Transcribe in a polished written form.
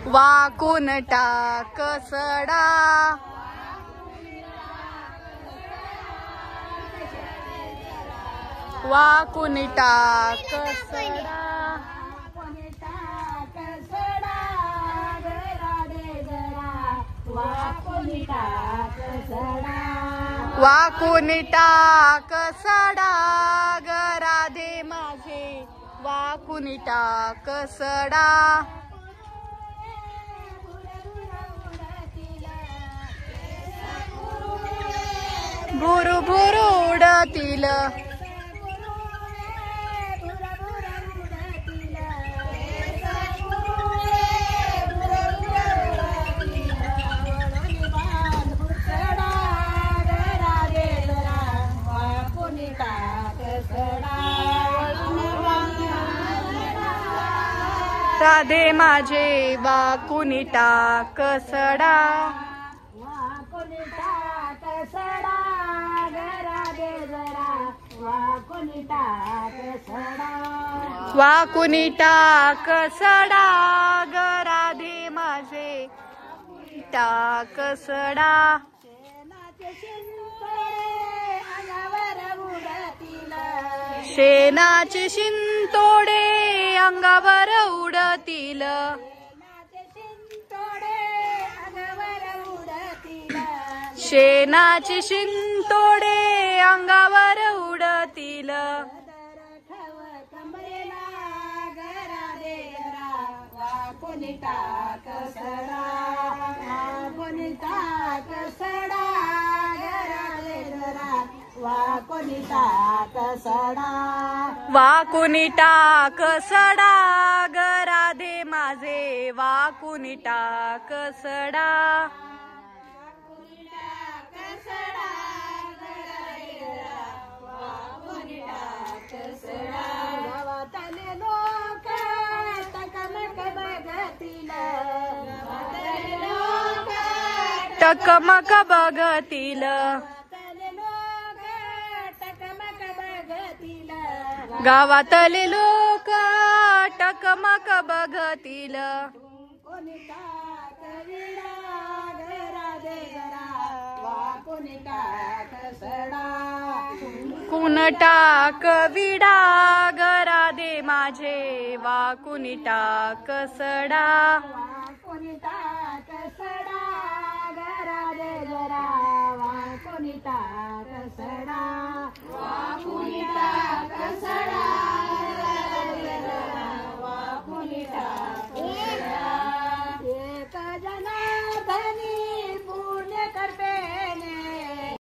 वाकून टाक सडा वाकून टाक सडा वाकून टाक सडा ग राधे माझे वाकून टाक सडा भुरु भुरु उडतील राधे माझे वाकून टाक सडा वाकून टाक सडा ग राधे जरा वाकून टाक सडा वाकून टाक सडा ग राधे माझे टाक सडा शेणाचे शिंतोडे अंगावर उडतील शेणाचे शिंतोडे अंगावर उडतील वाकून टाक सडा वाकून टाक सडा वाकून टाक सडा वाकून टाक सडा ग राधे माझे वाकून टाक सडा गावातले लोक टकमक बघतील टकमक बघतील गावातले लोक टकमक बघतील कोणी टाक विडा राधे जरा वाकून टाक सडा कुण टाक विडा ग राधे माझे वाकून टाक सडा वाकून टाक सडा राधे जरा वाकून टाक सडा वाकून टाक सडा वाकून टाक सडा एक जनार्दनी